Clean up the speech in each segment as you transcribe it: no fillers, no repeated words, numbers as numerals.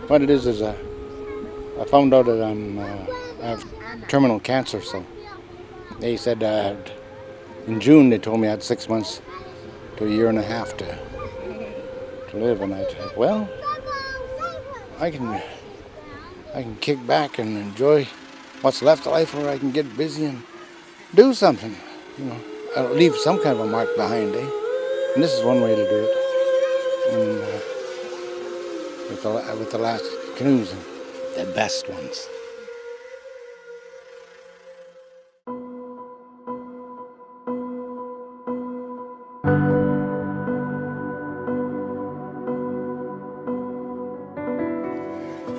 What it is I found out that I have terminal cancer. So they said in June they told me I had 6 months to a year and a half to live, and I thought, well, I can kick back and enjoy what's left of life, or I can get busy and do something. You know, I'll leave some kind of a mark behind, eh? And this is one way to do it. And, with the last canoes, the best ones.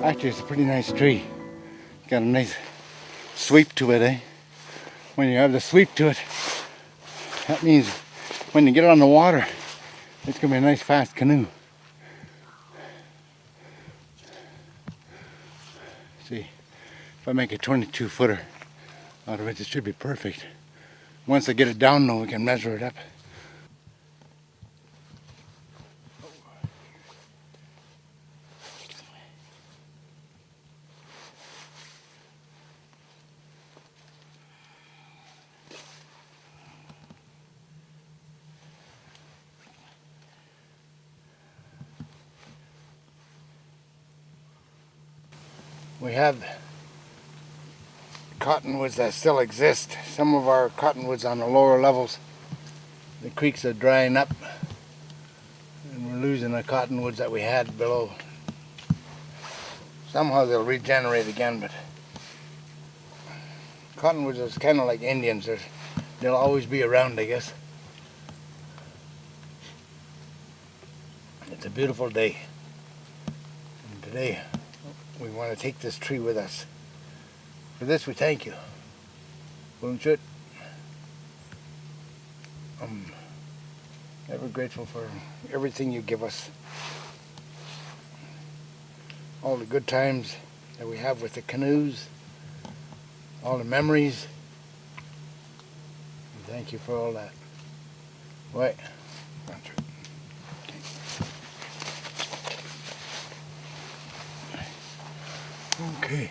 Actually, it's a pretty nice tree. Got a nice sweep to it, eh? When you have the sweep to it, that means when you get it on the water, it's gonna be a nice fast canoe. See, if I make a 22-footer out of it, it should be perfect. Once I get it down though, we can measure it up. We have cottonwoods that still exist. Some of our cottonwoods on the lower levels, the creeks are drying up and we're losing the cottonwoods that we had below. Somehow they'll regenerate again, but cottonwoods is kind of like Indians. They'll always be around, I guess. It's a beautiful day. And today we want to take this tree with us. For this we thank you. Boonchut. I'm ever grateful for everything you give us. All the good times that we have with the canoes, all the memories. And thank you for all that. Right. Okay.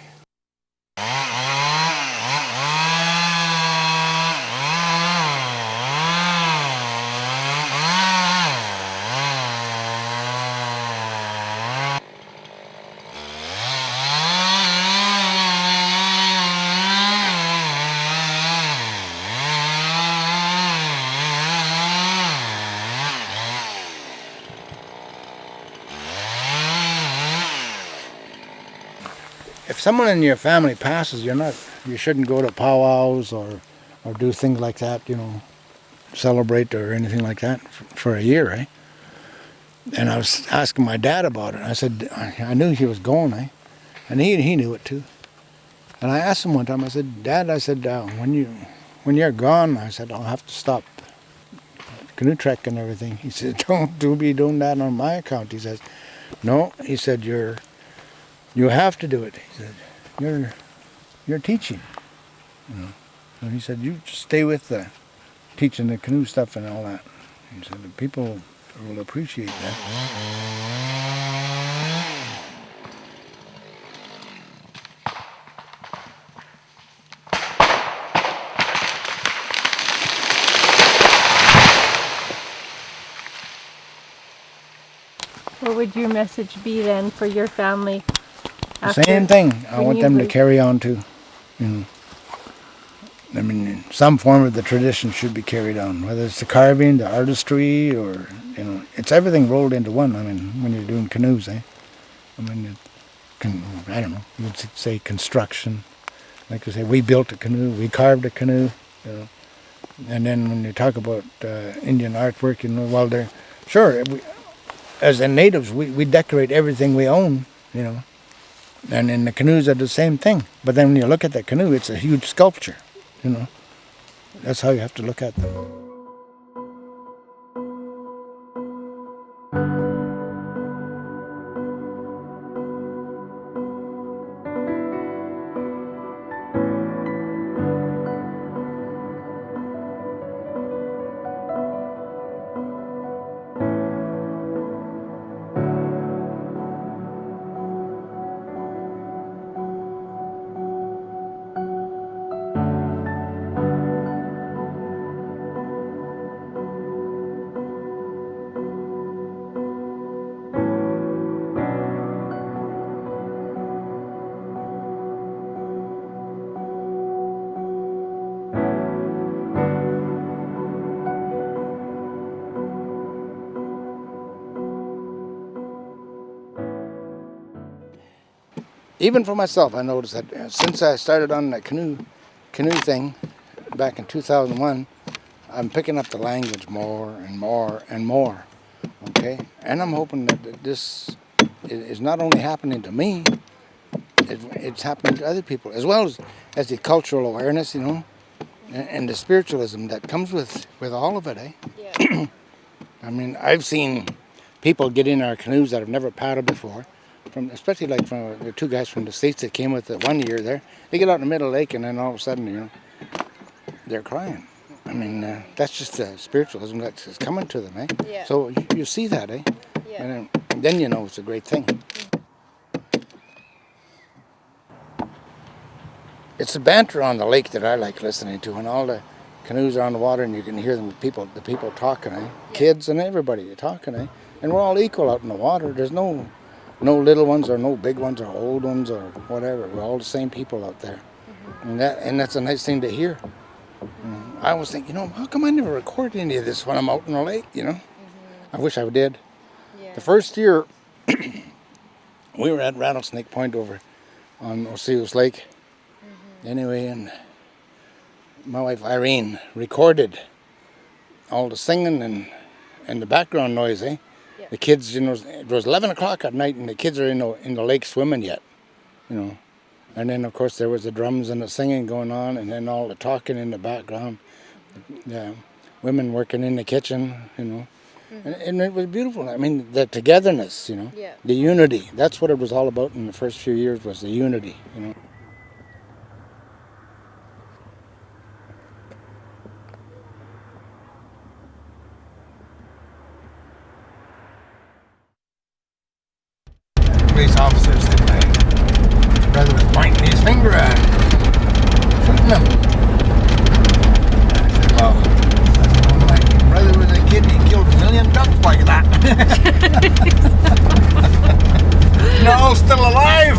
If someone in your family passes, you shouldn't go to powwows or do things like that, celebrate or anything like that for a year, eh? And I was asking my dad about it. I said, I knew he was going, eh? And he knew it too. And I asked him one time, I said, Dad, I said, when you're gone, I said, I'll have to stop canoe trek and everything. He said, don't be doing that on my account. He says, no, he said, you have to do it. He said, you're teaching. So he said, you just stay with the teaching the canoe stuff and all that. He said, the people will appreciate that. What would your message be then for your family? Same thing. I want them to carry on too. I mean, some form of the tradition should be carried on, whether it's the carving, the artistry, or, it's everything rolled into one. I mean, when you're doing canoes, eh? I mean, I don't know, you would say construction. Like you say, we built a canoe, we carved a canoe, And then when you talk about Indian artwork, well, sure, as the natives, we decorate everything we own, And in the canoes are the same thing. But then when you look at that canoe, it's a huge sculpture, That's how you have to look at them. even for myself, I noticed that since I started on the canoe thing back in 2001, I'm picking up the language more and more and more. Okay, and I'm hoping that this is not only happening to me, it's happening to other people, as well as the cultural awareness, you know, and the spiritualism that comes with all of it, eh? Yeah. I mean, I've seen people get in our canoes that have never paddled before, especially like from the two guys from the States that came with it 1 year there. They get out in the middle of the lake and then all of a sudden, you know, they're crying. I mean, that's just the spiritualism that's coming to them, eh? Yeah. So you see that, eh? Yeah. And then you know it's a great thing. It's the banter on the lake that I like listening to, when all the canoes are on the water and you can hear the people talking, eh? Yeah. Kids and everybody talking, eh? And we're all equal out in the water. There's no little ones or no big ones or old ones or whatever. We're all the same people out there, and that's a nice thing to hear. I always think, you know, how come I never record any of this when I'm out in the lake? You know, I wish I did. Yeah. The first year we were at Rattlesnake Point over on Oseos Lake. Anyway, and my wife Irene recorded all the singing and the background noise, eh? Yep. The kids, you know, it was 11 o'clock at night and the kids are in the lake swimming yet, you know. And then, of course, there was the drums and the singing going on, and then all the talking in the background. Yeah, women working in the kitchen, you know. And it was beautiful. I mean, the togetherness, you know, Yeah. the unity. That's what it was all about in the first few years, was the unity, you know. Police officers said my brother was pointing his finger at him, shooting him. I said, well, my brother was a kid, he killed 1 million ducks like that. No, still alive.